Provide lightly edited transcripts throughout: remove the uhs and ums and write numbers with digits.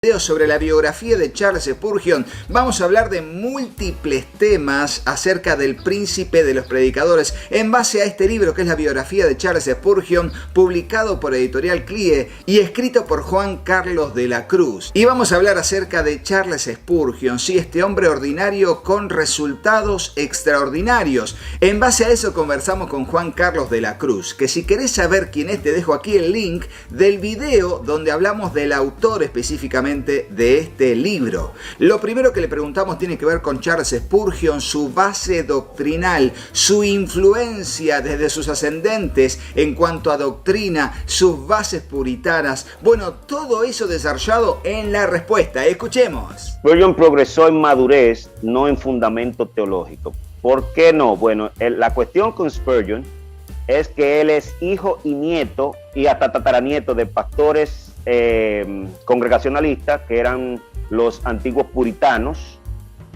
Video sobre la biografía de Charles Spurgeon. Vamos a hablar de múltiples temas acerca del príncipe de los predicadores en base a este libro que es la biografía de Charles Spurgeon, publicado por Editorial CLIE y escrito por Juan Carlos de la Cruz. Y vamos a hablar acerca de Charles Spurgeon, sí, este hombre ordinario con resultados extraordinarios. En base a eso conversamos con Juan Carlos de la Cruz, que si querés saber quién es, te dejo aquí el link del video donde hablamos del autor específicamente de este libro. Lo primero que le preguntamos tiene que ver con Charles Spurgeon, su base doctrinal, su influencia desde sus ascendentes en cuanto a doctrina, sus bases puritanas. Bueno, todo eso desarrollado en la respuesta. Escuchemos. Spurgeon progresó en madurez, no en fundamento teológico. ¿Por qué no? Bueno, la cuestión con Spurgeon es que él es hijo y nieto y hasta tataranieto de pastores congregacionalistas que eran los antiguos puritanos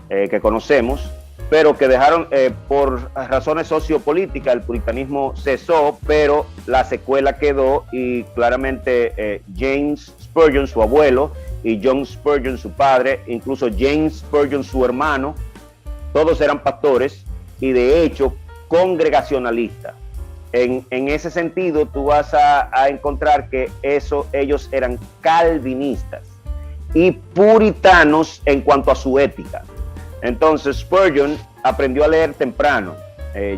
que conocemos, pero que dejaron por razones sociopolíticas. El puritanismo cesó, pero la secuela quedó y claramente James Spurgeon, su abuelo, y John Spurgeon, su padre, incluso James Spurgeon, su hermano, todos eran pastores y de hecho congregacionalistas. En ese sentido, tú vas a encontrar que ellos eran calvinistas y puritanos en cuanto a su ética. Entonces, Spurgeon aprendió a leer temprano.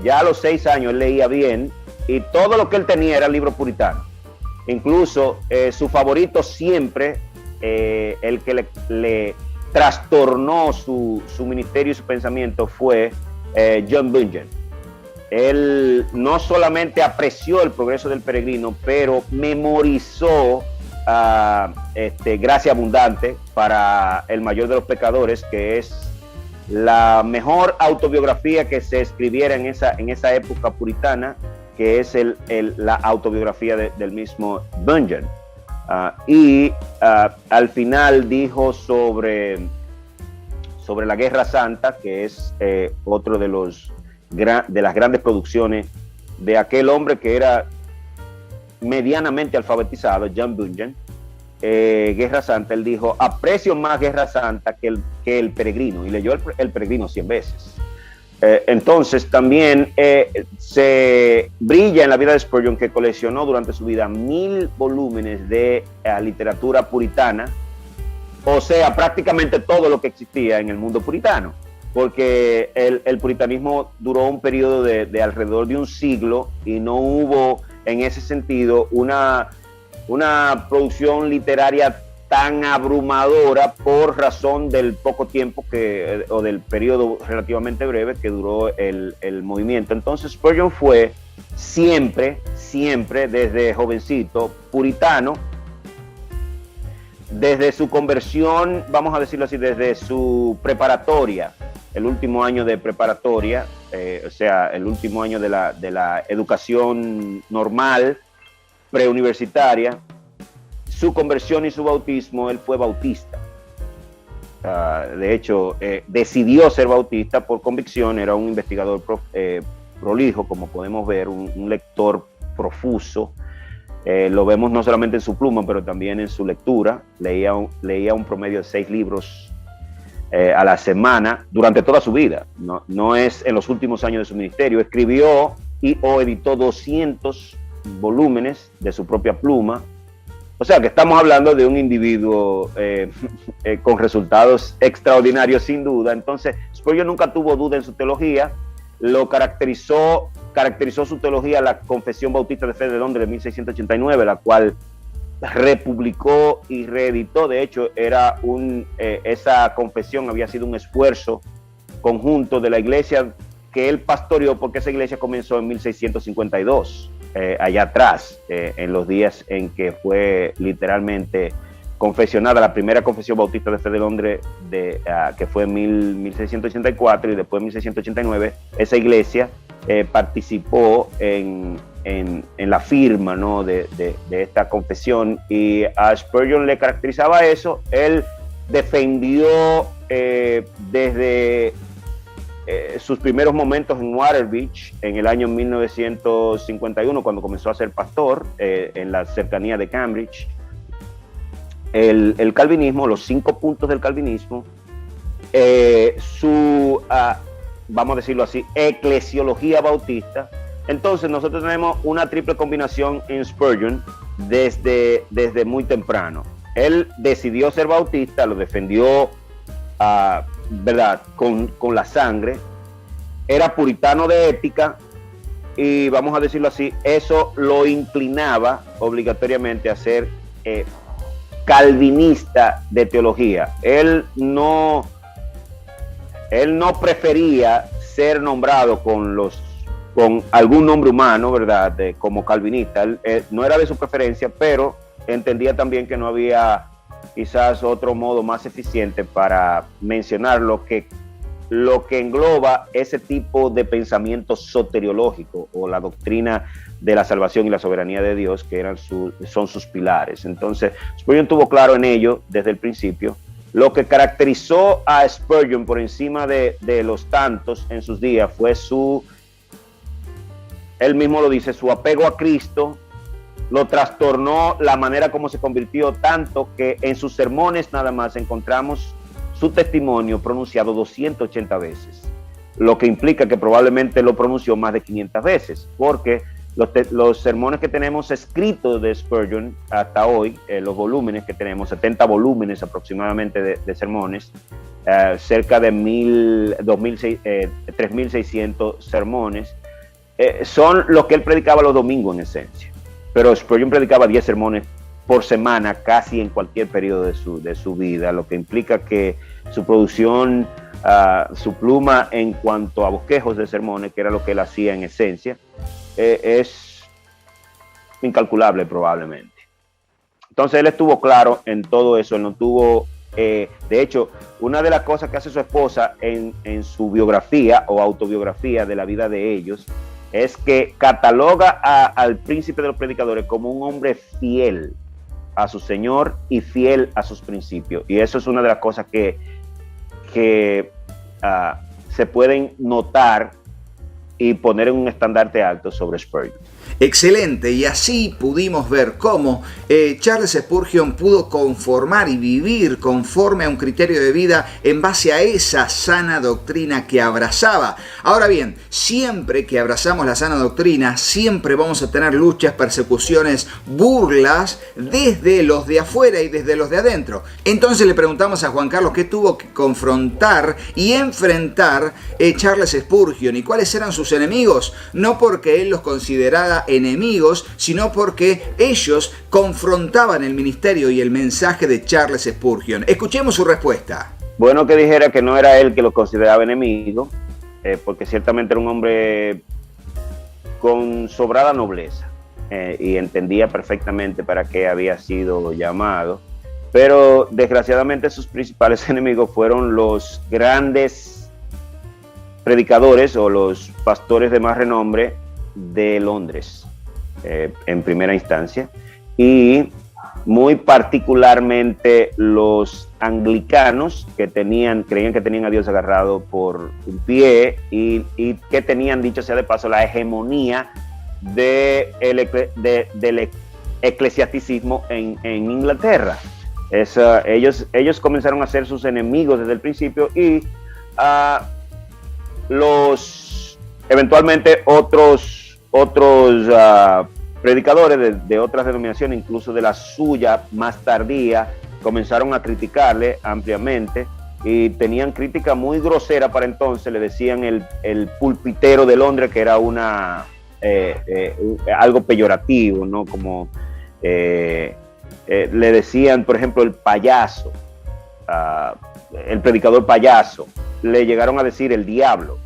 Ya a los 6 años él leía bien y todo lo que él tenía era libro puritano. Incluso su favorito siempre, el que le trastornó su ministerio y su pensamiento fue John Bunyan. Él no solamente apreció el progreso del peregrino, pero memorizó Gracia Abundante para el mayor de los pecadores, que es la mejor autobiografía que se escribiera en esa época puritana, que es la autobiografía del mismo Bunyan. Al final dijo sobre la Guerra Santa, que es otro de las grandes producciones de aquel hombre que era medianamente alfabetizado, John Bunyan. Guerra Santa, él dijo: aprecio más Guerra Santa que el peregrino, y leyó el peregrino 100 veces. Entonces también se brilla en la vida de Spurgeon que coleccionó durante su vida 1000 volúmenes de literatura puritana, o sea, prácticamente todo lo que existía en el mundo puritano, porque el puritanismo duró un periodo de alrededor de un siglo y no hubo en ese sentido una producción literaria tan abrumadora por razón del poco tiempo o del periodo relativamente breve que duró el movimiento. Entonces Spurgeon fue siempre, desde jovencito, puritano. Desde su conversión, vamos a decirlo así, desde su preparatoria, el último año de preparatoria, o sea, el último año de la educación normal, preuniversitaria, su conversión y su bautismo, él fue bautista. De hecho, decidió ser bautista por convicción, era un investigador prolijo, como podemos ver, un lector profuso. Lo vemos no solamente en su pluma, pero también en su lectura. Leía un promedio de 6 libros a la semana durante toda su vida. No es en los últimos años de su ministerio. Escribió o editó 200 volúmenes de su propia pluma. O sea que estamos hablando de un individuo con resultados extraordinarios, sin duda. Entonces, Spurgeon nunca tuvo duda en su teología. Lo caracterizó su teología la Confesión Bautista de Fe de Londres de 1689, la cual republicó y reeditó. De hecho, esa confesión había sido un esfuerzo conjunto de la iglesia que él pastoreó, porque esa iglesia comenzó en 1652, allá atrás, en los días en que fue literalmente confesionada la primera Confesión Bautista de Fe de Londres, que fue en 1684, y después en 1689 esa iglesia participó en la firma, ¿no?, de esta confesión, y a Spurgeon le caracterizaba eso. Él defendió desde sus primeros momentos en Waterbeach en el año 1951, cuando comenzó a ser pastor en la cercanía de Cambridge. el calvinismo, los 5 puntos del calvinismo, vamos a decirlo así, eclesiología bautista. Entonces nosotros tenemos una triple combinación en Spurgeon desde muy temprano. Él decidió ser bautista, lo defendió, ¿verdad?, con la sangre. Era puritano de ética y, vamos a decirlo así, eso lo inclinaba obligatoriamente a ser calvinista de teología. Él no prefería ser nombrado con algún nombre humano, ¿verdad?, como calvinista. Él, no era de su preferencia, pero entendía también que no había quizás otro modo más eficiente para mencionar lo que engloba ese tipo de pensamiento soteriológico, o la doctrina de la salvación y la soberanía de Dios, que son sus pilares. Entonces, Spurgeon tuvo claro en ello desde el principio. Lo que caracterizó a Spurgeon por encima de los tantos en sus días fue él mismo lo dice, su apego a Cristo. Lo trastornó la manera como se convirtió, tanto que en sus sermones nada más encontramos su testimonio pronunciado 280 veces, lo que implica que probablemente lo pronunció más de 500 veces, porque los sermones que tenemos escritos de Spurgeon hasta hoy, los volúmenes que tenemos, 70 volúmenes aproximadamente de sermones, cerca de 3.600 sermones, son los que él predicaba los domingos en esencia. Pero Spurgeon predicaba 10 sermones por semana, casi en cualquier periodo de su vida, lo que implica que su producción, su pluma en cuanto a bosquejos de sermones, que era lo que él hacía en esencia, es incalculable probablemente. Entonces él estuvo claro en todo eso. Él no tuvo, de hecho, una de las cosas que hace su esposa en su biografía o autobiografía de la vida de ellos, es que cataloga al príncipe de los predicadores como un hombre fiel a su Señor y fiel a sus principios. Y eso es una de las cosas que se pueden notar y poner en un estandarte alto sobre Spurgeon. Excelente, y así pudimos ver cómo Charles Spurgeon pudo conformar y vivir conforme a un criterio de vida en base a esa sana doctrina que abrazaba. Ahora bien, siempre que abrazamos la sana doctrina, siempre vamos a tener luchas, persecuciones, burlas desde los de afuera y desde los de adentro. Entonces le preguntamos a Juan Carlos qué tuvo que confrontar y enfrentar Charles Spurgeon y cuáles eran sus enemigos, no porque él los considerara enemigos, sino porque ellos confrontaban el ministerio y el mensaje de Charles Spurgeon. Escuchemos su respuesta. Bueno que dijera que no era él que lo consideraba enemigo, porque ciertamente era un hombre con sobrada nobleza y entendía perfectamente para qué había sido llamado, pero desgraciadamente sus principales enemigos fueron los grandes predicadores o los pastores de más renombre de Londres, en primera instancia, y muy particularmente los anglicanos que creían que tenían a Dios agarrado por un pie y que tenían, dicho sea de paso, la hegemonía del eclesiasticismo en Inglaterra. Ellos comenzaron a ser sus enemigos desde el principio y eventualmente otros predicadores de otras denominaciones, incluso de la suya más tardía, comenzaron a criticarle ampliamente y tenían crítica muy grosera para entonces. Le decían el pulpitero de Londres, que era algo peyorativo, ¿no? Como le decían, por ejemplo, el payaso, el predicador payaso. Le llegaron a decir el diablo.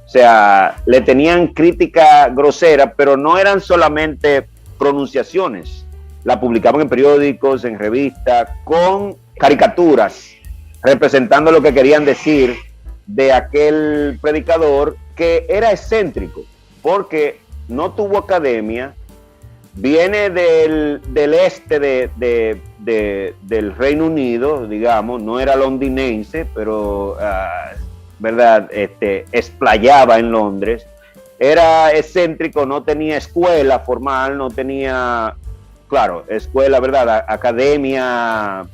O sea, le tenían crítica grosera, pero no eran solamente pronunciaciones. La publicaban en periódicos, en revistas, con caricaturas, representando lo que querían decir de aquel predicador, que era excéntrico, porque no tuvo academia, viene del este del Reino Unido, digamos, no era londinense, pero ¿verdad? Explayaba en Londres, era excéntrico, no tenía escuela formal, no tenía claro, escuela, ¿verdad? Academia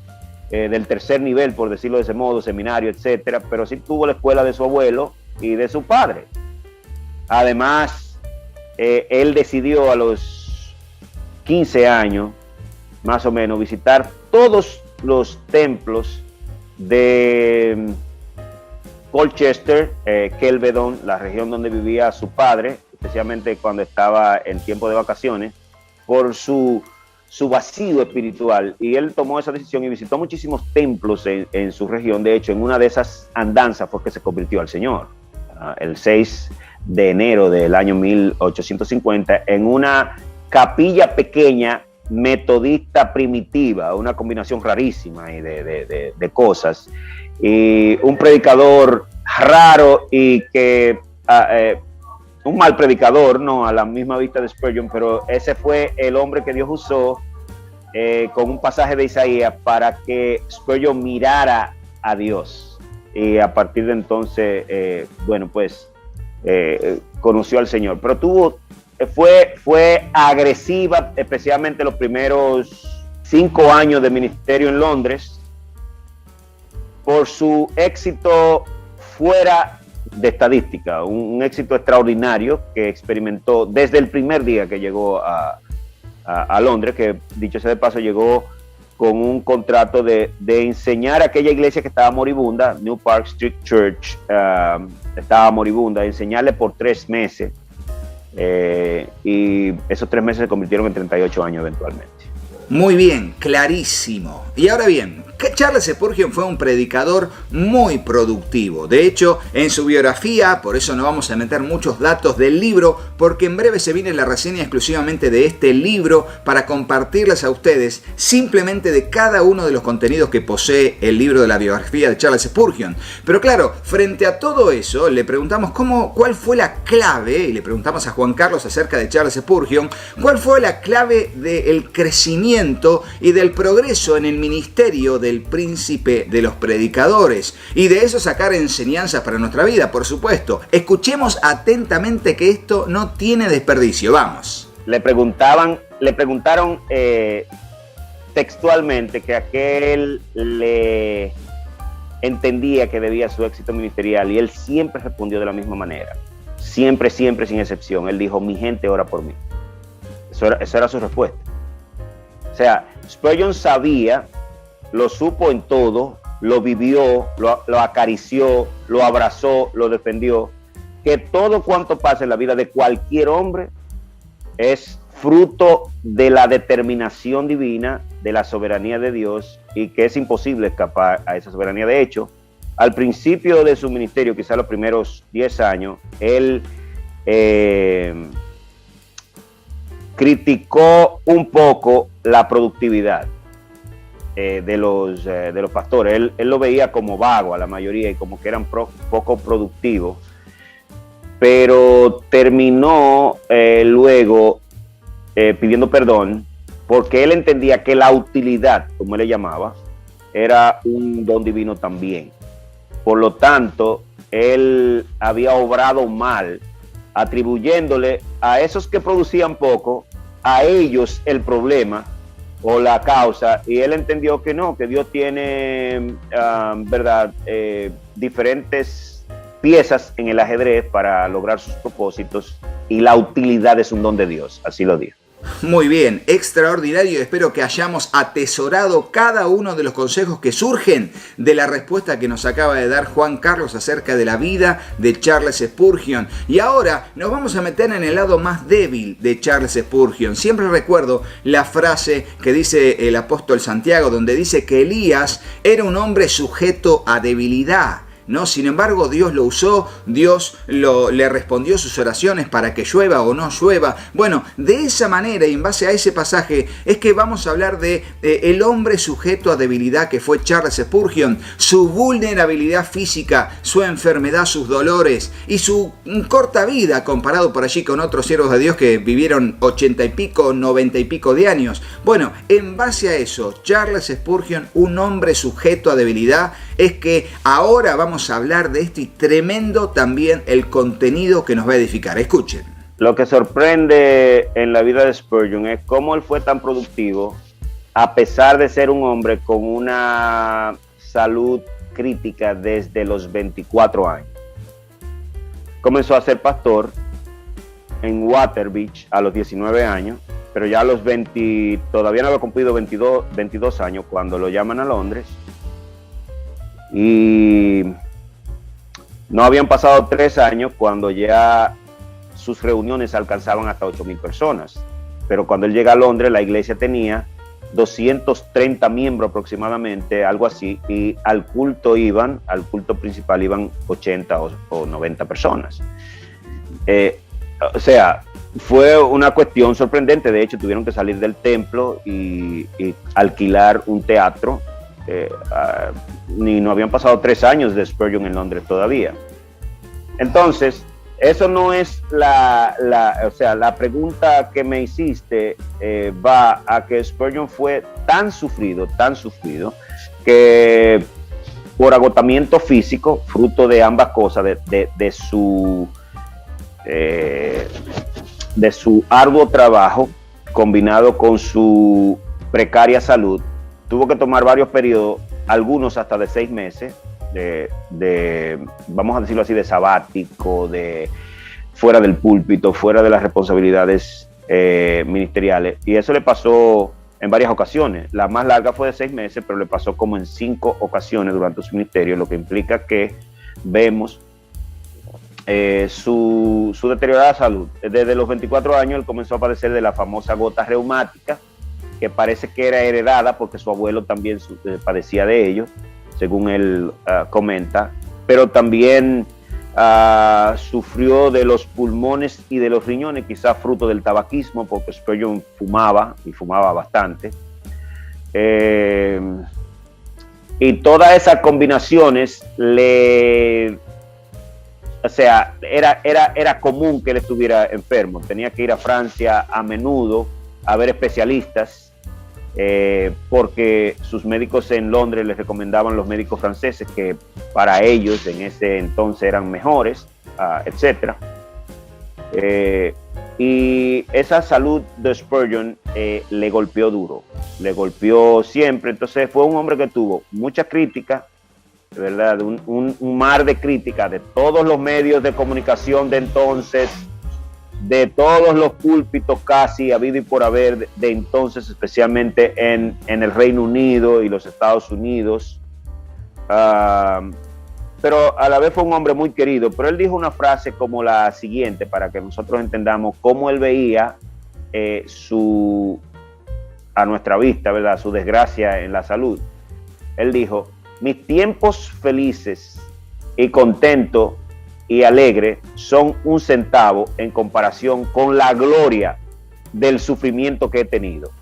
del tercer nivel, por decirlo de ese modo, seminario, etcétera, pero sí tuvo la escuela de su abuelo y de su padre. Además, él decidió a los 15 años, más o menos, visitar todos los templos de Colchester, Kelvedon, la región donde vivía su padre, especialmente cuando estaba en tiempo de vacaciones, por su vacío espiritual. Y él tomó esa decisión y visitó muchísimos templos en su región. De hecho, en una de esas andanzas fue que se convirtió al Señor, el 6 de enero del año 1850, en una capilla pequeña metodista primitiva, una combinación rarísima de cosas. Y un predicador raro y que un mal predicador, no a la misma vista de Spurgeon, pero ese fue el hombre que Dios usó con un pasaje de Isaías para que Spurgeon mirara a Dios. Y a partir de entonces, conoció al Señor. Pero fue agresiva, especialmente los primeros 5 años de ministerio en Londres, por su éxito fuera de estadística, un éxito extraordinario que experimentó desde el primer día que llegó a Londres, que dicho sea de paso llegó con un contrato de enseñar a aquella iglesia que estaba moribunda, New Park Street Church, estaba moribunda, enseñarle por 3 meses, y esos 3 meses se convirtieron en 38 años eventualmente. Muy bien, clarísimo. Y ahora bien, Charles Spurgeon fue un predicador muy productivo. De hecho, en su biografía, por eso no vamos a meter muchos datos del libro, porque en breve se viene la reseña exclusivamente de este libro para compartirles a ustedes simplemente de cada uno de los contenidos que posee el libro de la biografía de Charles Spurgeon. Pero claro, frente a todo eso, le preguntamos cuál fue la clave, y le preguntamos a Juan Carlos acerca de Charles Spurgeon, cuál fue la clave del crecimiento y del progreso en el ministerio del príncipe de los predicadores, y de eso sacar enseñanzas para nuestra vida, por supuesto. Escuchemos atentamente que esto no tiene desperdicio. Vamos. Le preguntaron textualmente que aquel le entendía que debía su éxito ministerial, y él siempre respondió de la misma manera, siempre, sin excepción. Él dijo: mi gente ora por mí. Esa era su respuesta. O sea, Spurgeon sabía, lo supo en todo, lo vivió, lo acarició, lo abrazó, lo defendió, que todo cuanto pasa en la vida de cualquier hombre es fruto de la determinación divina, de la soberanía de Dios, y que es imposible escapar a esa soberanía. De hecho, al principio de su ministerio, quizás los primeros 10 años, él criticó un poco la productividad de los pastores. Él lo veía como vago a la mayoría y como que eran poco productivos, pero terminó luego pidiendo perdón, porque él entendía que la utilidad, como él le llamaba, era un don divino también. Por lo tanto, él había obrado mal, atribuyéndole a esos que producían poco, a ellos el problema o la causa, y él entendió que no, que Dios tiene diferentes piezas en el ajedrez para lograr sus propósitos, y la utilidad es un don de Dios, así lo dijo. Muy bien, extraordinario. Espero que hayamos atesorado cada uno de los consejos que surgen de la respuesta que nos acaba de dar Juan Carlos acerca de la vida de Charles Spurgeon. Y ahora nos vamos a meter en el lado más débil de Charles Spurgeon. Siempre recuerdo la frase que dice el apóstol Santiago, donde dice que Elías era un hombre sujeto a debilidad, ¿no? Sin embargo, Dios lo usó, Dios le respondió sus oraciones para que llueva o no llueva. Bueno, de esa manera y en base a ese pasaje es que vamos a hablar de el hombre sujeto a debilidad que fue Charles Spurgeon, su vulnerabilidad física, su enfermedad, sus dolores y su corta vida comparado por allí con otros siervos de Dios que vivieron 80 y pico, 90 y pico de años. Bueno, en base a eso, Charles Spurgeon, un hombre sujeto a debilidad, es que ahora vamos a hablar de esto, y tremendo también el contenido que nos va a edificar. Escuchen. Lo que sorprende en la vida de Spurgeon es cómo él fue tan productivo a pesar de ser un hombre con una salud crítica desde los 24 años. Comenzó a ser pastor en Waterbeach a los 19 años, pero ya a los 20, todavía no había cumplido 22 años cuando lo llaman a Londres. Y no habían pasado 3 años cuando ya sus reuniones alcanzaban hasta 8,000 personas. Pero cuando él llega a Londres, la iglesia tenía 230 miembros aproximadamente, algo así, y al culto principal iban 80 o 90 personas. O sea, fue una cuestión sorprendente. De hecho, tuvieron que salir del templo y alquilar un teatro. Ni no habían pasado 3 años de Spurgeon en Londres todavía. Entonces, eso no es o sea, la pregunta que me hiciste va a que Spurgeon fue tan sufrido, que por agotamiento físico, fruto de ambas cosas, de su arduo trabajo, combinado con su precaria salud, tuvo que tomar varios periodos, algunos hasta de 6 meses, vamos a decirlo así, de sabático, de fuera del púlpito, fuera de las responsabilidades ministeriales. Y eso le pasó en varias ocasiones. La más larga fue de 6 meses, pero le pasó como en 5 ocasiones durante su ministerio, lo que implica que vemos su deteriorada salud. Desde los 24 años él comenzó a padecer de la famosa gota reumática, que parece que era heredada porque su abuelo también padecía de ello, según él comenta, pero también sufrió de los pulmones y de los riñones, quizás fruto del tabaquismo, porque Spurgeon fumaba bastante. Y todas esas combinaciones o sea, era común que él estuviera enfermo. Tenía que ir a Francia a menudo a ver especialistas, porque sus médicos en Londres les recomendaban los médicos franceses, que para ellos en ese entonces eran mejores, etc. Y esa salud de Spurgeon le golpeó duro, le golpeó siempre. Entonces fue un hombre que tuvo mucha crítica, ¿verdad? Un mar de crítica de todos los medios de comunicación de entonces, de todos los púlpitos casi habido y por haber de entonces, especialmente en el Reino Unido y los Estados Unidos. Pero a la vez fue un hombre muy querido. Pero él dijo una frase como la siguiente, para que nosotros entendamos cómo él veía a nuestra vista, ¿verdad?, su desgracia en la salud. Él dijo: mis tiempos felices y contentos y alegre son un centavo en comparación con la gloria del sufrimiento que he tenido.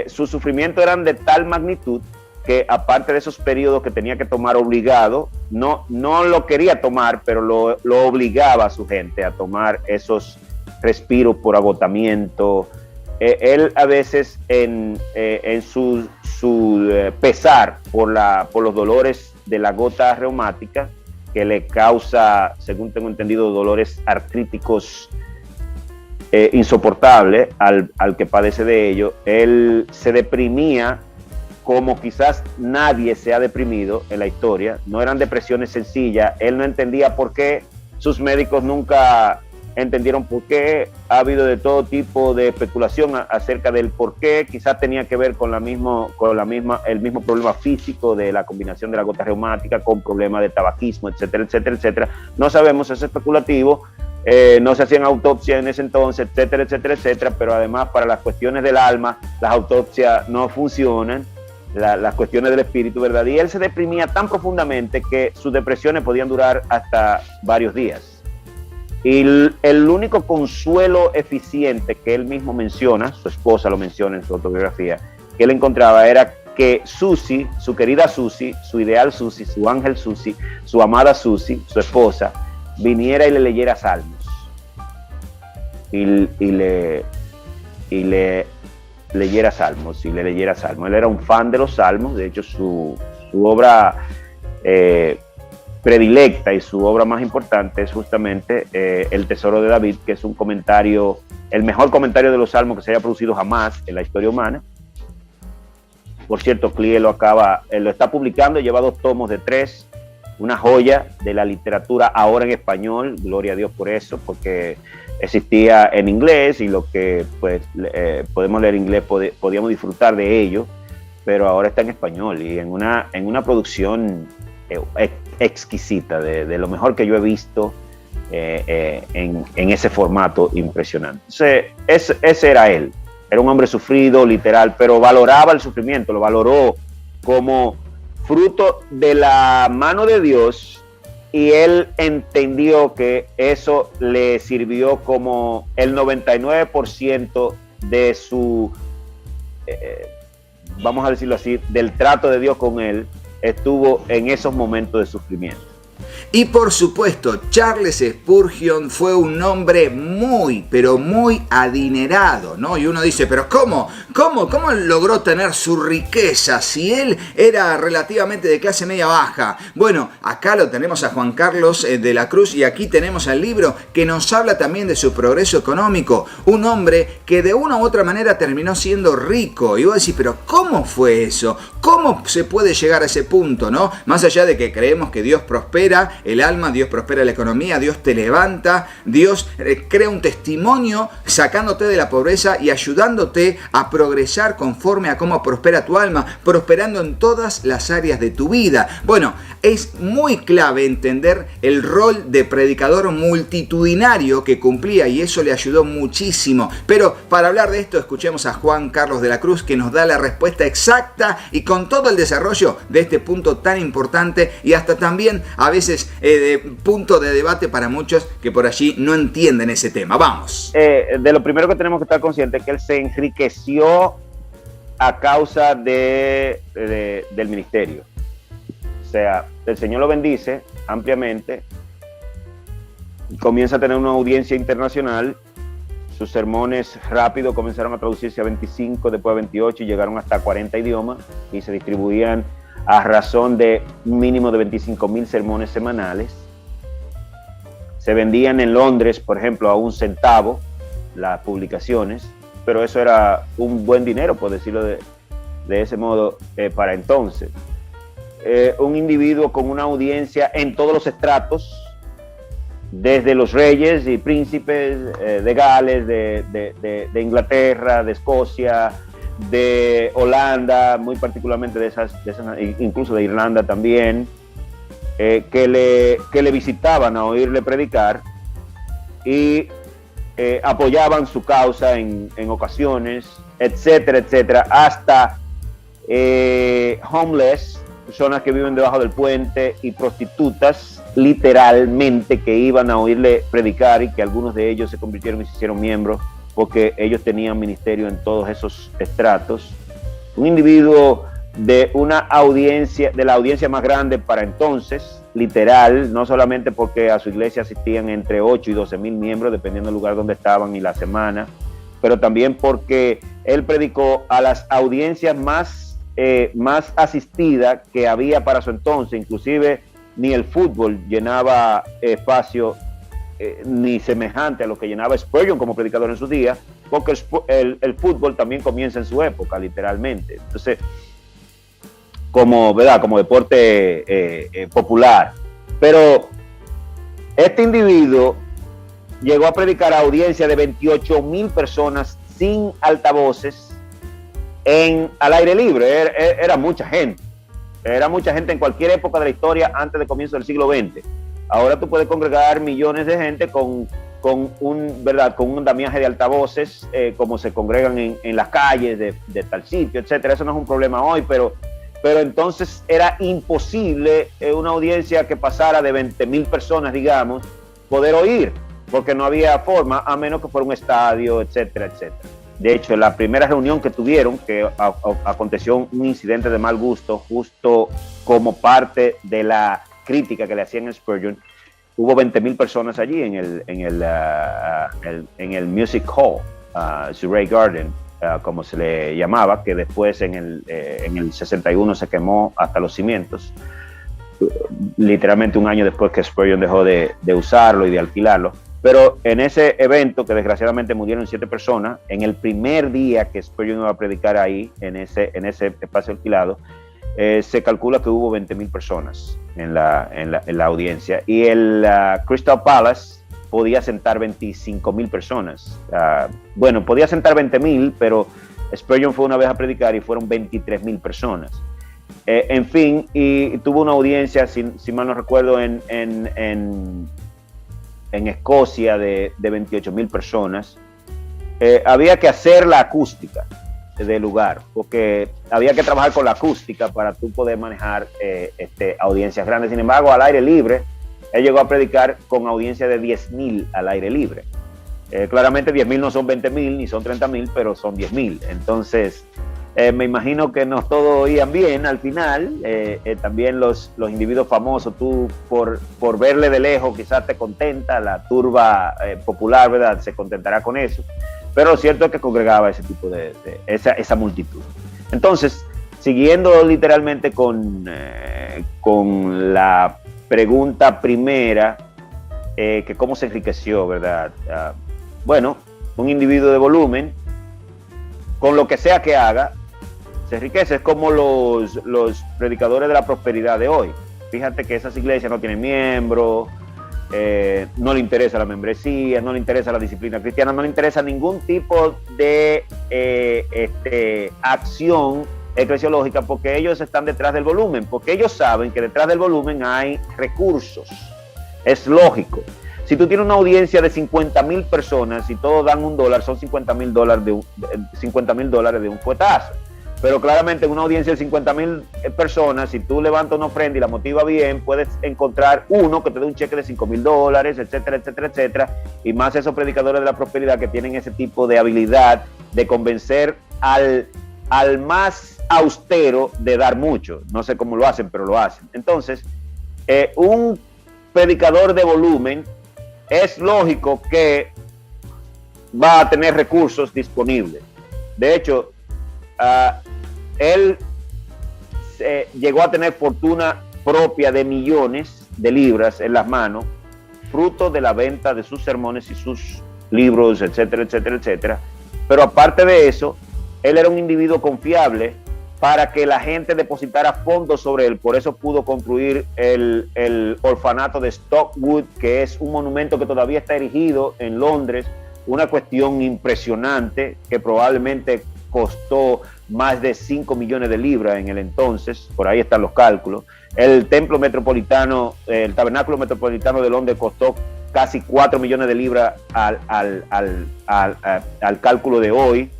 Sus sufrimientos eran de tal magnitud que, aparte de esos periodos que tenía que tomar obligado, no lo quería tomar, pero lo obligaba a su gente a tomar esos respiros por agotamiento. Él a veces en su pesar por los dolores de la gota reumática, que le causa, según tengo entendido, dolores artríticos insoportables al que padece de ello, él se deprimía como quizás nadie se ha deprimido en la historia. No eran depresiones sencillas. Él no entendía por qué, sus médicos nunca entendieron por qué. Ha habido de todo tipo de especulación acerca del por qué. Quizás tenía que ver con el mismo problema físico de la combinación de la gota reumática con problemas de tabaquismo, etcétera, etcétera, etcétera. No sabemos, es especulativo. No se hacían autopsias en ese entonces, etcétera, etcétera, etcétera. Pero además, para las cuestiones del alma, las autopsias no funcionan. Las cuestiones del espíritu, ¿verdad? Y él se deprimía tan profundamente que sus depresiones podían durar hasta varios días. Y el único consuelo eficiente que él mismo menciona, su esposa lo menciona en su autobiografía, que él encontraba era que Susie, su querida Susie, su ideal Susie, su ángel Susie, su amada Susie, su esposa, viniera y le leyera salmos. Y le leyera salmos. Él era un fan de los salmos. De hecho, su obra predilecta y su obra más importante es justamente El Tesoro de David, que es un comentario, el mejor comentario de los Salmos que se haya producido jamás en la historia humana. Por cierto, Clie lo está publicando, lleva 2 tomos de 3, una joya de la literatura ahora en español, gloria a Dios por eso, porque existía en inglés y lo que pues podemos leer en inglés podíamos disfrutar de ello, pero ahora está en español y en una producción exquisita, de lo mejor que yo he visto en ese formato impresionante. Ese era él. Era un hombre sufrido, literal, pero valoraba el sufrimiento, lo valoró como fruto de la mano de Dios, y él entendió que eso le sirvió como el 99% de su, vamos a decirlo así, del trato de Dios con él, estuvo en esos momentos de sufrimiento. Y por supuesto, Charles Spurgeon fue un hombre muy, pero muy adinerado, ¿no? Y uno dice, pero ¿cómo logró tener su riqueza si él era relativamente de clase media baja? Bueno, acá lo tenemos a Juan Carlos de la Cruz, y aquí tenemos al libro que nos habla también de su progreso económico. Un hombre que de una u otra manera terminó siendo rico. Y vos decís, pero ¿cómo fue eso? ¿Cómo se puede llegar a ese punto, no? Más allá de que creemos que Dios prospera el alma, Dios prospera la economía, Dios te levanta, Dios crea un testimonio sacándote de la pobreza y ayudándote a progresar conforme a cómo prospera tu alma, prosperando en todas las áreas de tu vida. Bueno, es muy clave entender el rol de predicador multitudinario que cumplía, y eso le ayudó muchísimo. Pero para hablar de esto, escuchemos a Juan Carlos de la Cruz, que nos da la respuesta exacta y con todo el desarrollo de este punto tan importante, y hasta también a veces punto de debate para muchos que por allí no entienden ese tema. Vamos. De lo primero que tenemos que estar conscientes es que él se enriqueció a causa del ministerio. O sea, el Señor lo bendice ampliamente, comienza a tener una audiencia internacional, sus sermones rápido comenzaron a traducirse a 25, después a 28 y llegaron hasta 40 idiomas y se distribuían a razón de un mínimo de 25,000 sermones semanales. Se vendían en Londres, por ejemplo, a 1 centavo las publicaciones, pero eso era un buen dinero, por decirlo de ese modo, para entonces. Un individuo con una audiencia en todos los estratos, desde los reyes y príncipes de Gales, de Inglaterra, de Escocia, de Holanda, muy particularmente de esas, incluso de Irlanda también, que le visitaban a oírle predicar y apoyaban su causa en ocasiones, etcétera, etcétera, hasta homeless, personas que viven debajo del puente, y prostitutas, literalmente, que iban a oírle predicar, y que algunos de ellos se convirtieron y se hicieron miembros porque ellos tenían ministerio en todos esos estratos. Un individuo de una audiencia, de la audiencia más grande para entonces, literal, no solamente porque a su iglesia asistían entre 8 y 12,000 miembros, dependiendo del lugar donde estaban y la semana, pero también porque él predicó a las audiencias más asistidas que había para su entonces. Inclusive ni el fútbol llenaba espacio ni semejante a lo que llenaba Spurgeon como predicador en sus días, porque el fútbol también comienza en su época, literalmente. Entonces, como deporte popular. Pero este individuo llegó a predicar a audiencia de 28,000 personas sin altavoces al aire libre. Era mucha gente. Era mucha gente en cualquier época de la historia antes del comienzo del siglo XX. Ahora tú puedes congregar millones de gente con un andamiaje de altavoces, como se congregan en las calles de tal sitio, etcétera. Eso no es un problema hoy, pero entonces era imposible una audiencia que pasara de 20,000 personas, digamos, poder oír, porque no había forma, a menos que fuera un estadio, etcétera, etcétera. De hecho, en la primera reunión que tuvieron, que aconteció un incidente de mal gusto, justo como parte de la crítica que le hacían a Spurgeon, hubo 20,000 personas allí en el Music Hall, Surrey Garden, como se le llamaba, que después en el 61 se quemó hasta los cimientos. literalmente un año después que Spurgeon dejó de usarlo y de alquilarlo. Pero en ese evento, que desgraciadamente murieron 7 personas, en el primer día que Spurgeon iba a predicar ahí, en ese espacio alquilado, se calcula que hubo 20,000 personas en la audiencia. Y el Crystal Palace podía sentar 25,000 personas. Bueno, podía sentar 20,000, pero Spurgeon fue una vez a predicar y fueron 23,000 personas. En fin, y tuvo una audiencia, si mal no recuerdo, en Escocia de 28,000 personas. Había que hacer la acústica del lugar, porque había que trabajar con la acústica para tú poder manejar audiencias grandes. Sin embargo, al aire libre, él llegó a predicar con audiencia de 10,000 al aire libre. Claramente 10,000 no son 20,000 ni son 30,000, pero son 10,000. Entonces, me imagino que no todos oían bien al final. También los individuos famosos, tú por verle de lejos quizás te contenta, la turba popular, ¿verdad?, se contentará con eso. Pero lo cierto es que congregaba ese tipo esa multitud. Entonces, siguiendo literalmente con la pregunta primera, que cómo se enriqueció, ¿verdad? Bueno, un individuo de volumen, con lo que sea que haga, se enriquece. Es como los predicadores de la prosperidad de hoy. Fíjate que esas iglesias no tienen miembros, no le interesa la membresía, no le interesa la disciplina cristiana, no le interesa ningún tipo de acción eclesiológica, porque ellos están detrás del volumen, porque ellos saben que detrás del volumen hay recursos. Es lógico. Si tú tienes una audiencia de 50,000 personas y todos dan $1, son $50,000 de un fuetazo. Pero claramente en una audiencia de 50,000 personas, si tú levantas una ofrenda y la motiva bien, puedes encontrar uno que te dé un cheque de $5,000, etcétera, etcétera, etcétera. Y más esos predicadores de la prosperidad que tienen ese tipo de habilidad de convencer al más austero de dar mucho. No sé cómo lo hacen, pero lo hacen. Entonces, un predicador de volumen es lógico que va a tener recursos disponibles. De hecho, él llegó a tener fortuna propia de millones de libras en las manos, fruto de la venta de sus sermones y sus libros, etcétera, etcétera, etcétera. Pero aparte de eso, él era un individuo confiable para que la gente depositara fondos sobre él. Por eso pudo construir el orfanato de Stockwood, que es un monumento que todavía está erigido en Londres, una cuestión impresionante que probablemente costó más de 5 millones de libras en el entonces, por ahí están los cálculos. El templo metropolitano, el tabernáculo metropolitano de Londres costó casi 4 millones de libras al cálculo de hoy.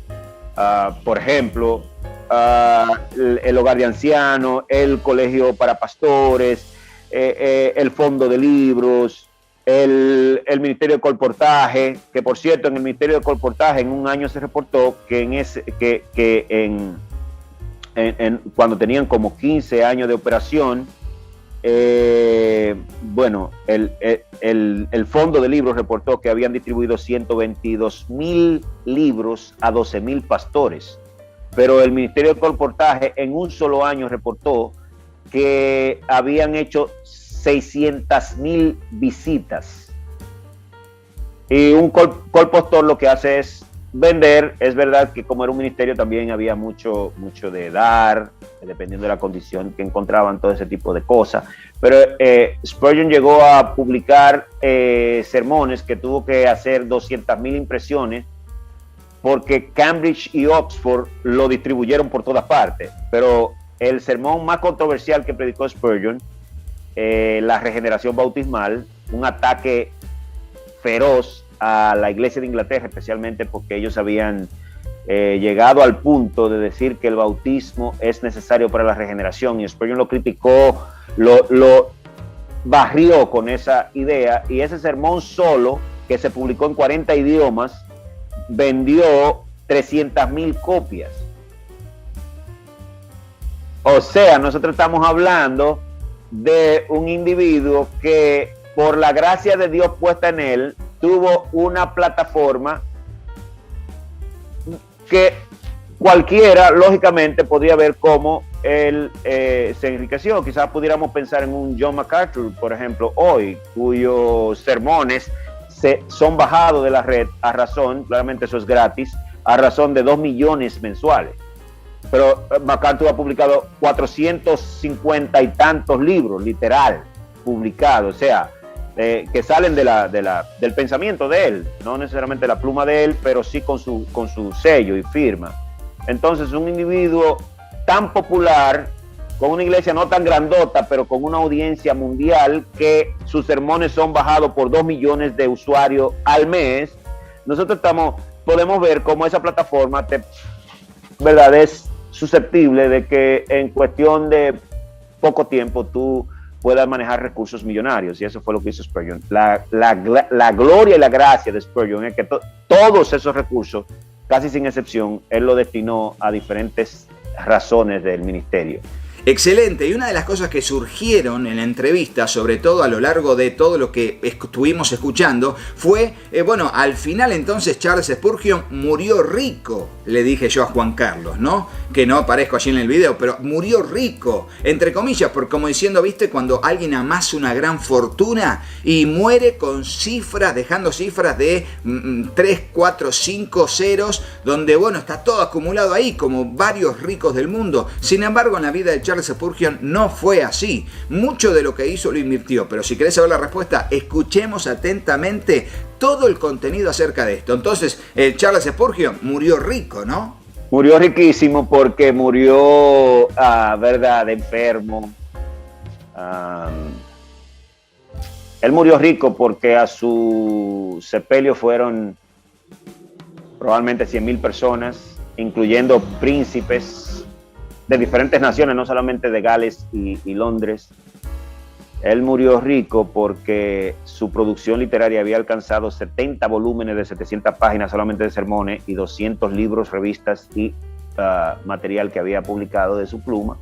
Por ejemplo, el hogar de ancianos, el colegio para pastores, el fondo de libros, el ministerio de colportaje, que por cierto en el ministerio de colportaje en un año se reportó que cuando tenían como 15 años de operación, bueno, el fondo de libros reportó que habían distribuido 122,000 libros a 12,000 pastores, pero el ministerio de colportaje en un solo año reportó que habían hecho 600,000 visitas. Y un colpostor lo que hace es vender. Es verdad que como era un ministerio también había mucho de dar, dependiendo de la condición que encontraban, todo ese tipo de cosas. Pero Spurgeon llegó a publicar sermones que tuvo que hacer 200,000 impresiones, porque Cambridge y Oxford lo distribuyeron por todas partes. Pero el sermón más controversial que predicó Spurgeon, la regeneración bautismal, un ataque feroz a la iglesia de Inglaterra, especialmente porque ellos habían llegado al punto de decir que el bautismo es necesario para la regeneración, y Spurgeon lo criticó, lo barrió con esa idea, y ese sermón solo, que se publicó en 40 idiomas, vendió 300,000 copias. O sea, nosotros estamos hablando de un individuo que, por la gracia de Dios puesta en él, tuvo una plataforma que cualquiera, lógicamente, podría ver como él se enriqueció. Quizás pudiéramos pensar en un John MacArthur, por ejemplo, hoy, cuyos sermones son bajados de la red a razón, claramente eso es gratis, a razón de 2 millones mensuales. Pero MacArthur ha publicado 450 y tantos libros, literal, publicados, o sea, que salen del pensamiento de él, no necesariamente la pluma de él, pero sí con su sello y firma. Entonces, un individuo tan popular, con una iglesia no tan grandota, pero con una audiencia mundial, que sus sermones son bajados por 2 millones de usuarios al mes, nosotros podemos ver cómo esa plataforma ¿verdad? Es susceptible de que en cuestión de poco tiempo tú puedas manejar recursos millonarios, y eso fue lo que hizo Spurgeon. La gloria y la gracia de Spurgeon es que todos esos recursos, casi sin excepción, él lo destinó a diferentes razones del ministerio. Excelente, y una de las cosas que surgieron en la entrevista, sobre todo a lo largo de todo lo que estuvimos escuchando, fue, bueno, al final entonces Charles Spurgeon murió rico, le dije yo a Juan Carlos, ¿no? Que no aparezco allí en el video, pero murió rico, entre comillas, por como diciendo, ¿viste? Cuando alguien amasa una gran fortuna y muere con cifras, dejando cifras de 3, 4, 5 ceros, donde, bueno, está todo acumulado ahí, como varios ricos del mundo. Sin embargo, en la vida de Charles Spurgeon no fue así. Mucho de lo que hizo lo invirtió, pero si querés saber la respuesta, escuchemos atentamente todo el contenido acerca de esto. Entonces, Charles Spurgeon murió rico, ¿no? Murió riquísimo porque murió, ¿verdad?, enfermo. Él murió rico porque a su sepelio fueron probablemente 100,000 personas, incluyendo príncipes de diferentes naciones, no solamente de Gales y Londres. Él murió rico porque su producción literaria había alcanzado 70 volúmenes de 700 páginas solamente de sermones y 200 libros, revistas y material que había publicado de su pluma.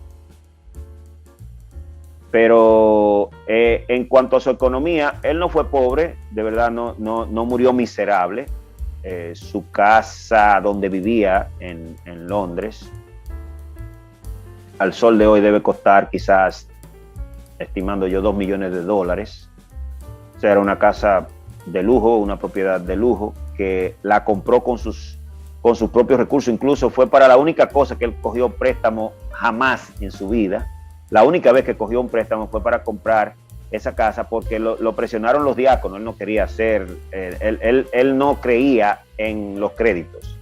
Pero en cuanto a su economía, él no fue pobre, de verdad no murió miserable. Su casa donde vivía en Londres, al sol de hoy debe costar quizás, estimando yo, $2 millones. O sea, era una casa de lujo, una propiedad de lujo, que la compró con sus propios recursos. Incluso fue para la única cosa que él cogió préstamo jamás en su vida. La única vez que cogió un préstamo fue para comprar esa casa, porque lo presionaron los diáconos. Él no quería hacer, él no creía en los créditos.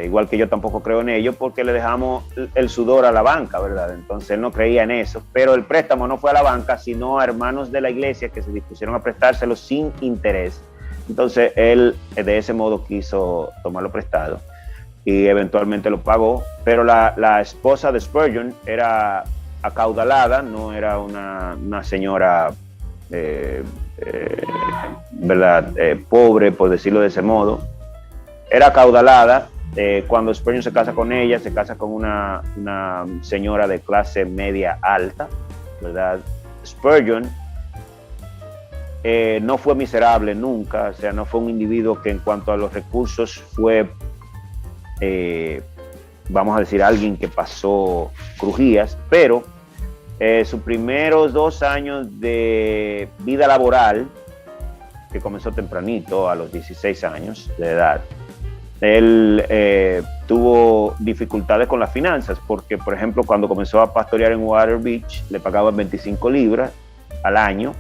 Igual que yo tampoco creo en ello, porque le dejamos el sudor a la banca, ¿verdad? Entonces él no creía en eso, pero el préstamo no fue a la banca, sino a hermanos de la iglesia que se dispusieron a prestárselo sin interés. Entonces él de ese modo quiso tomarlo prestado y eventualmente lo pagó, pero la esposa de Spurgeon era acaudalada, no era una señora ¿verdad? Pobre, por decirlo de ese modo. Era acaudalada. Cuando Spurgeon se casa con ella, se casa con una señora de clase media alta, ¿verdad? Spurgeon no fue miserable nunca, o sea, no fue un individuo que en cuanto a los recursos fue, vamos a decir, alguien que pasó crujías, pero sus primeros 2 años de vida laboral, que comenzó tempranito, a los 16 años de edad, él tuvo dificultades con las finanzas, porque, por ejemplo, cuando comenzó a pastorear en Water Beach, le pagaban 25 libras al año,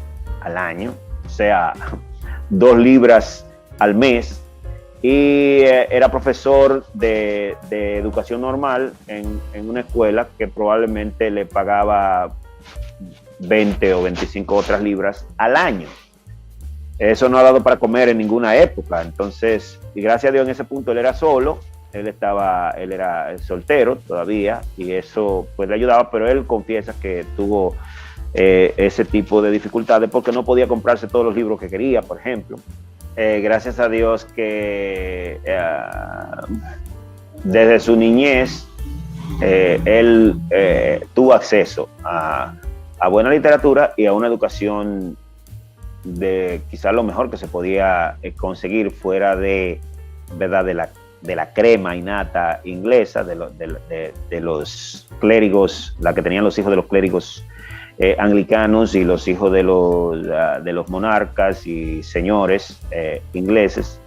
o sea, 2 libras al mes, y era profesor de educación normal en una escuela que probablemente le pagaba 20 o 25 otras libras al año. Eso no ha dado para comer en ninguna época. Entonces, y gracias a Dios en ese punto él era solo, él era soltero todavía, y eso pues le ayudaba, pero él confiesa que tuvo ese tipo de dificultades porque no podía comprarse todos los libros que quería, por ejemplo. Gracias a Dios que desde su niñez él tuvo acceso a buena literatura y a una educación de quizás lo mejor que se podía conseguir fuera de, ¿verdad?, de la crema innata inglesa, de los clérigos, la que tenían los hijos de los clérigos anglicanos y los hijos de los monarcas y señores ingleses,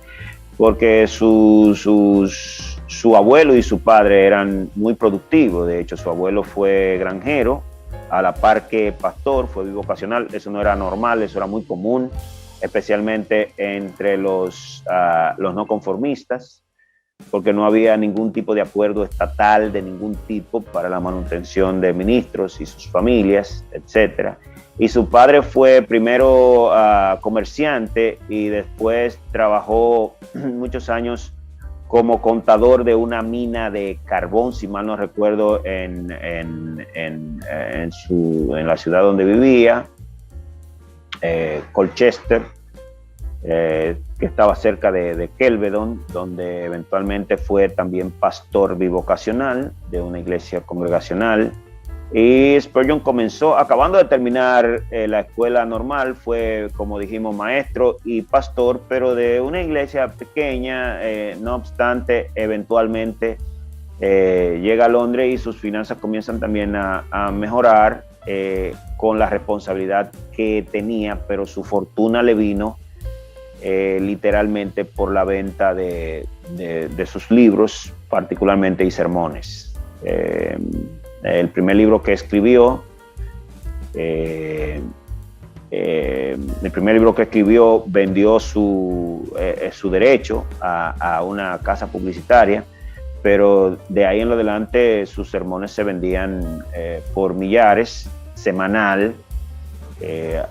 porque su abuelo y su padre eran muy productivos. De hecho, su abuelo fue granjero, a la par que pastor, fue bivocacional. Eso no era normal, eso era muy común, especialmente entre los no conformistas, porque no había ningún tipo de acuerdo estatal de ningún tipo para la manutención de ministros y sus familias, etc. Y su padre fue primero comerciante y después trabajó muchos años como contador de una mina de carbón, si mal no recuerdo, en la ciudad donde vivía, Colchester, que estaba cerca de Kelvedon, donde eventualmente fue también pastor bivocacional de una iglesia congregacional. Y Spurgeon comenzó, acabando de terminar la escuela normal, fue, como dijimos, maestro y pastor, pero de una iglesia pequeña. No obstante, eventualmente llega a Londres y sus finanzas comienzan también a mejorar con la responsabilidad que tenía, pero su fortuna le vino literalmente por la venta de sus libros, particularmente, y sermones. El primer libro que escribió, vendió su derecho a una casa publicitaria, pero de ahí en lo adelante sus sermones se vendían por millares, semanal,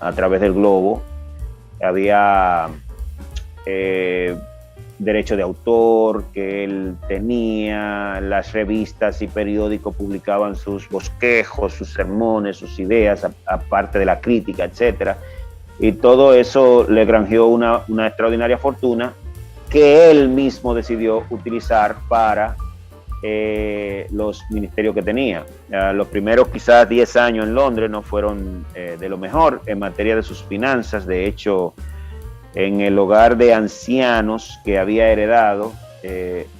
a través del globo. Había derecho de autor que él tenía, las revistas y periódicos publicaban sus bosquejos, sus sermones, sus ideas, aparte de la crítica, etc. Y todo eso le granjeó una extraordinaria fortuna que él mismo decidió utilizar para los ministerios que tenía. Los primeros quizás 10 años en Londres no fueron de lo mejor en materia de sus finanzas. De hecho, en el hogar de ancianos que había heredado,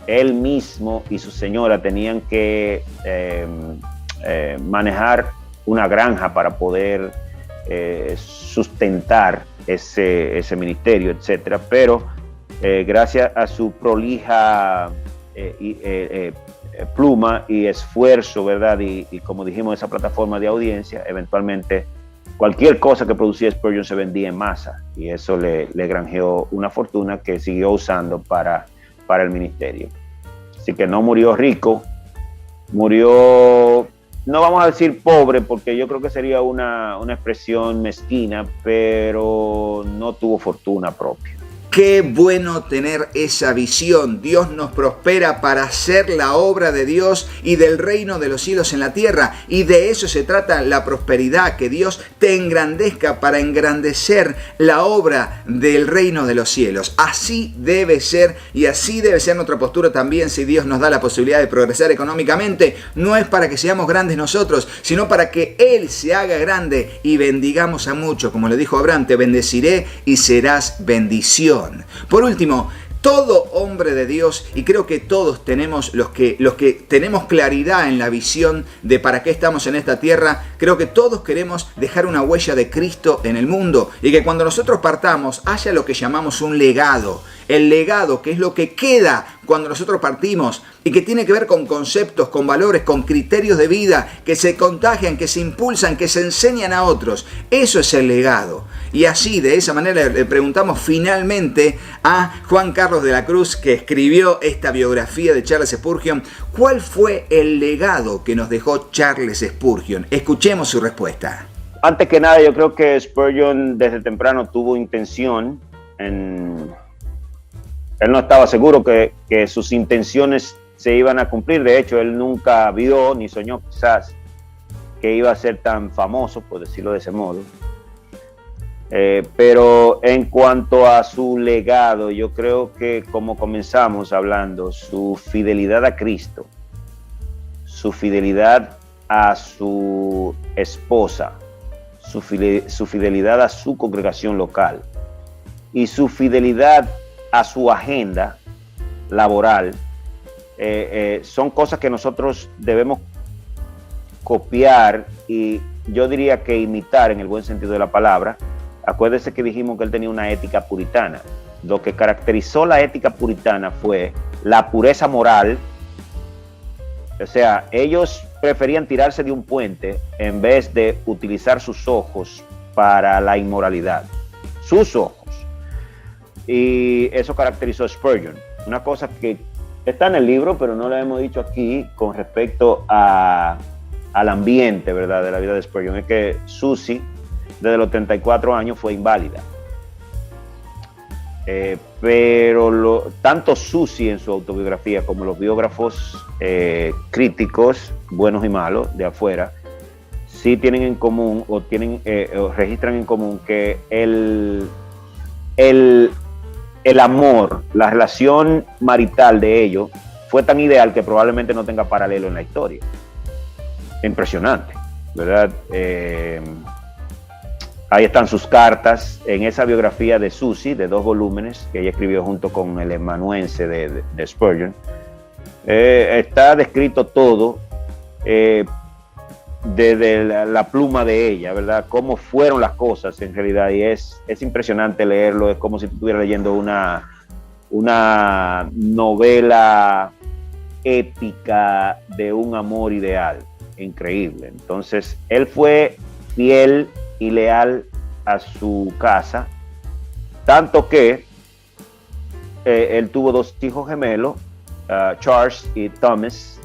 él mismo y su señora tenían que manejar una granja para poder sustentar ese ministerio, etc. Pero gracias a su prolija pluma y esfuerzo, ¿verdad? Y como dijimos, esa plataforma de audiencia, eventualmente cualquier cosa que producía Spurgeon se vendía en masa, y eso le granjeó una fortuna que siguió usando para el ministerio. Así que no murió rico, murió, no vamos a decir pobre, porque yo creo que sería una expresión mezquina, pero no tuvo fortuna propia. Qué bueno tener esa visión. Dios nos prospera para hacer la obra de Dios y del reino de los cielos en la tierra. Y de eso se trata la prosperidad, que Dios te engrandezca para engrandecer la obra del reino de los cielos. Así debe ser, y así debe ser nuestra postura también. Si Dios nos da la posibilidad de progresar económicamente, no es para que seamos grandes nosotros, sino para que Él se haga grande y bendigamos a muchos. Como le dijo Abraham, te bendeciré y serás bendición. Por último, todo hombre de Dios, y creo que todos tenemos, los que tenemos claridad en la visión de para qué estamos en esta tierra, creo que todos queremos dejar una huella de Cristo en el mundo, y que cuando nosotros partamos haya lo que llamamos un legado. El legado, que es lo que queda cuando nosotros partimos y que tiene que ver con conceptos, con valores, con criterios de vida que se contagian, que se impulsan, que se enseñan a otros. Eso es el legado. Y así, de esa manera, le preguntamos finalmente a Juan Carlos de la Cruz, que escribió esta biografía de Charles Spurgeon, ¿cuál fue el legado que nos dejó Charles Spurgeon? Escuchemos su respuesta. Antes que nada, yo creo que Spurgeon desde temprano tuvo intención Él no estaba seguro que sus intenciones se iban a cumplir. De hecho, él nunca vio ni soñó quizás que iba a ser tan famoso, por decirlo de ese modo. Pero en cuanto a su legado, yo creo que, como comenzamos hablando, su fidelidad a Cristo, su fidelidad a su esposa, su fidelidad a su congregación local y su fidelidad a su agenda laboral son cosas que nosotros debemos copiar y yo diría que imitar en el buen sentido de la palabra. Acuérdese que dijimos que él tenía una ética puritana. Lo que caracterizó la ética puritana fue la pureza moral. O sea, ellos preferían tirarse de un puente en vez de utilizar sus ojos para la inmoralidad. Sus ojos. Y eso caracterizó a Spurgeon. Una cosa que está en el libro, pero no lo hemos dicho aquí con respecto al ambiente, ¿verdad?, de la vida de Spurgeon, es que Susie, desde los 34 años, fue inválida. Pero tanto Susie en su autobiografía como los biógrafos críticos, buenos y malos, de afuera, sí tienen en común o registran en común que el amor, la relación marital de ellos fue tan ideal que probablemente no tenga paralelo en la historia. Impresionante, ¿verdad? Ahí están sus cartas en esa biografía de Susie, de 2 volúmenes, que ella escribió junto con el amanuense de Spurgeon. Está descrito todo desde la pluma de ella, ¿verdad? Cómo fueron las cosas en realidad, y es impresionante leerlo. Es como si estuviera leyendo una novela épica de un amor ideal. Increíble. Entonces, él fue fiel y leal a su casa, tanto que él tuvo 2 hijos gemelos, Charles y Thomas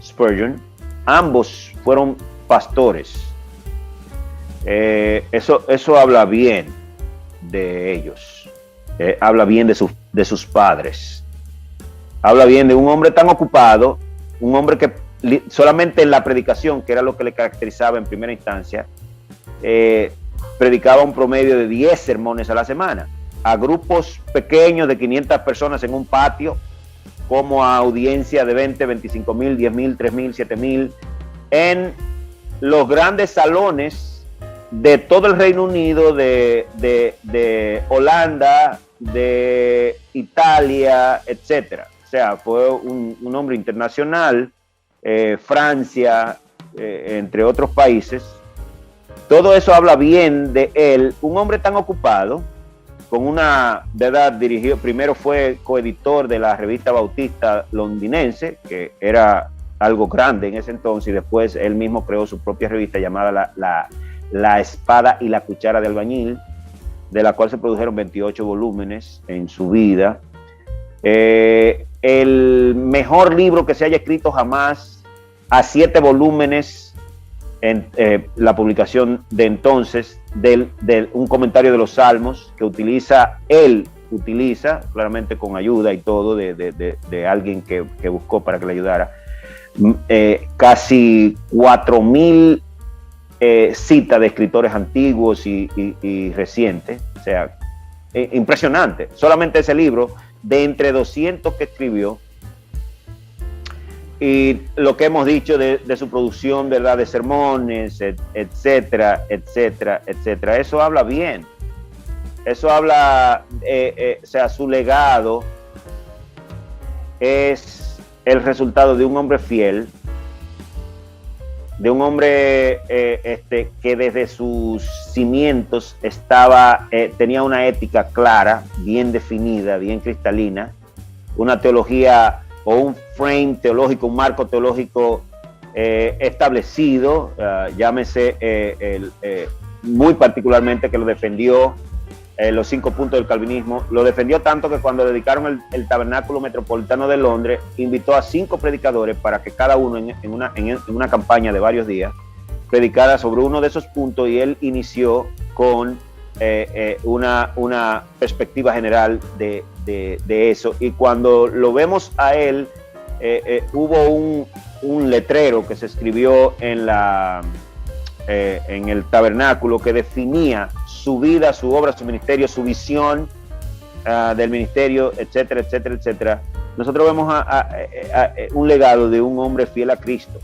Spurgeon. Ambos fueron pastores. Eso habla bien de ellos, habla bien de sus padres, habla bien de un hombre tan ocupado, un hombre que solamente en la predicación, que era lo que le caracterizaba en primera instancia, predicaba un promedio de 10 sermones a la semana, a grupos pequeños de 500 personas en un patio, como a audiencia de 20, 25 mil, 10 mil, 3 mil, 7 mil, en los grandes salones de todo el Reino Unido, de Holanda, de Italia, etcétera. O sea, fue un hombre internacional, Francia, entre otros países. Todo eso habla bien de él, un hombre tan ocupado, con una edad dirigido, primero fue coeditor de la revista bautista londinense, que era algo grande en ese entonces, y después él mismo creó su propia revista llamada La Espada y la Cuchara de Albañil, de la cual se produjeron 28 volúmenes en su vida. El mejor libro que se haya escrito jamás, a 7 volúmenes, en la publicación de entonces, de un comentario de los Salmos que él utiliza, claramente con ayuda y todo, de alguien que buscó para que le ayudara, casi 4,000 citas de escritores antiguos y recientes. O sea, impresionante. Solamente ese libro, de entre 200 que escribió, y lo que hemos dicho de su producción, ¿verdad?, de sermones, etcétera, etcétera, etcétera. Eso habla bien. Eso habla, o sea, su legado es el resultado de un hombre fiel, de un hombre que desde sus cimientos tenía una ética clara, bien definida, bien cristalina, una teología o un frame teológico, un marco teológico establecido, llámese muy particularmente que lo defendió, los 5 puntos del calvinismo, lo defendió tanto que cuando dedicaron el Tabernáculo Metropolitano de Londres, invitó a 5 predicadores para que cada uno en una campaña de varios días predicara sobre uno de esos puntos, y él inició con una perspectiva general de eso. Y cuando lo vemos a él, hubo un letrero que se escribió en el tabernáculo que definía su vida, su obra, su ministerio, su visión del ministerio, etcétera, etcétera, etcétera. Nosotros vemos un legado de un hombre fiel a Cristo,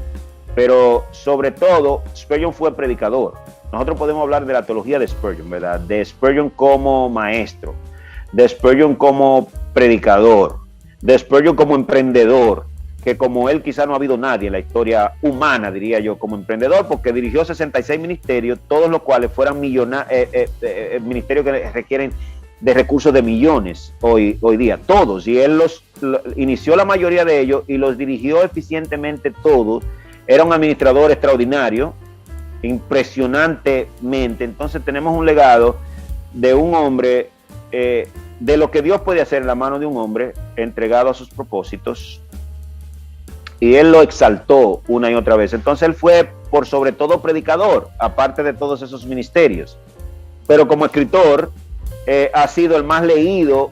pero sobre todo Spurgeon fue predicador. Nosotros podemos hablar de la teología de Spurgeon, ¿verdad? De Spurgeon como maestro, de Spurgeon como predicador, de Spurgeon como emprendedor, que como él quizá no ha habido nadie en la historia humana, diría yo, como emprendedor, porque dirigió 66 ministerios, todos los cuales fueran ministerios que requieren de recursos de millones hoy día, todos, y él inició la mayoría de ellos y los dirigió eficientemente todos. Era un administrador extraordinario, impresionantemente. Entonces tenemos un legado de un hombre, de lo que Dios puede hacer en la mano de un hombre entregado a sus propósitos, y él lo exaltó una y otra vez. Entonces él fue por sobre todo predicador, aparte de todos esos ministerios, pero como escritor ha sido el más leído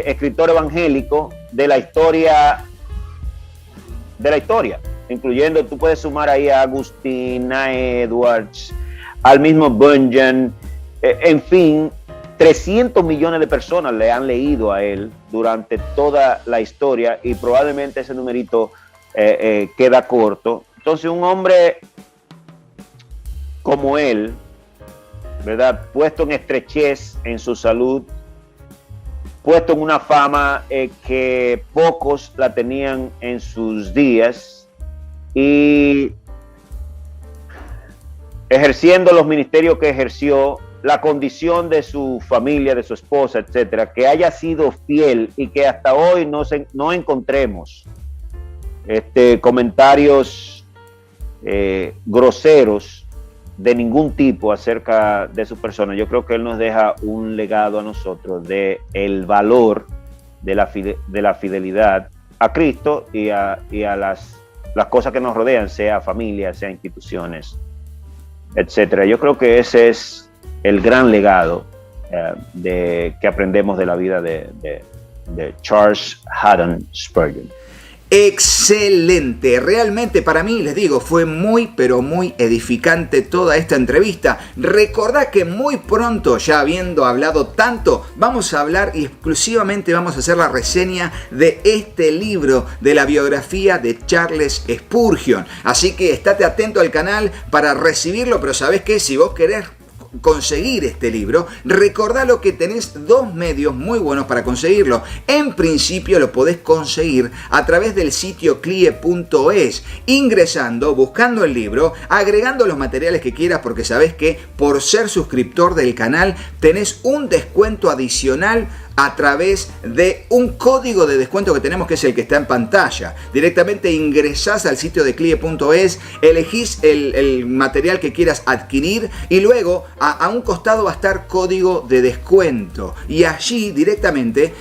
escritor evangélico de la historia, incluyendo, tú puedes sumar ahí a Agustín, a Edwards, al mismo Bunyan, en fin, 300 millones de personas le han leído a él durante toda la historia, y probablemente ese numerito queda corto. Entonces un hombre como él, ¿verdad?, puesto en estrechez en su salud, puesto en una fama que pocos la tenían en sus días, y ejerciendo los ministerios que ejerció, la condición de su familia, de su esposa, etcétera, que haya sido fiel, y que hasta hoy no encontremos comentarios groseros de ningún tipo acerca de su persona. Yo creo que él nos deja un legado a nosotros de el valor de la fidelidad a Cristo y a las cosas que nos rodean, sea familia, sea instituciones, etcétera. Yo creo que ese es el gran legado que aprendemos de la vida de Charles Haddon Spurgeon. Excelente, realmente para mí, les digo, fue muy pero muy edificante toda esta entrevista. Recordad que muy pronto, ya habiendo hablado tanto, vamos a hablar y exclusivamente vamos a hacer la reseña de este libro, de la biografía de Charles Spurgeon. Así que estate atento al canal para recibirlo, pero ¿sabés qué? Si vos querés conseguir este libro, recordalo que tenés dos medios muy buenos para conseguirlo. En principio lo podés conseguir a través del sitio CLIE.es, ingresando, buscando el libro, agregando los materiales que quieras, porque sabés que por ser suscriptor del canal tenés un descuento adicional a través de un código de descuento que tenemos, que es el que está en pantalla. Directamente ingresás al sitio de CLIE.es, elegís el material que quieras adquirir, y luego a un costado va a estar código de descuento, y allí directamente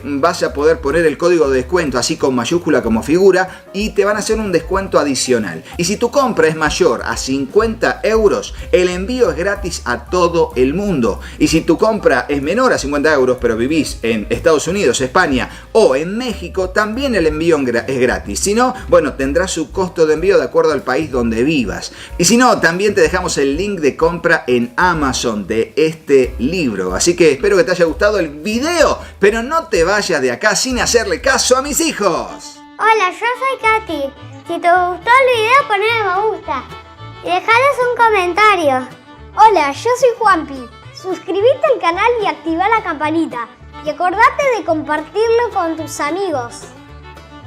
vas a poder poner el código de descuento así con mayúscula como figura, y te van a hacer un descuento adicional. Y si tu compra es mayor a 50 euros, el envío es gratis a todo el mundo. Y si tu compra es menor a 50 euros pero vivís en Estados Unidos, España o en México, también el envío es gratis. Si no, bueno, tendrá su costo de envío de acuerdo al país donde vivas. Y si no, también te dejamos el link de compra en Amazon de este libro. Así que espero que te haya gustado el video, pero no te vayas de acá sin hacerle caso a mis hijos. Hola, yo soy Katy. Si te gustó el video, ponle me gusta y dejales un comentario. Hola, yo soy Juanpi. Suscríbete al canal y activa la campanita. Y acordate de compartirlo con tus amigos.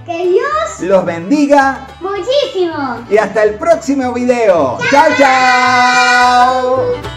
Que Dios los bendiga muchísimo. Y hasta el próximo video. ¡Chao, chao!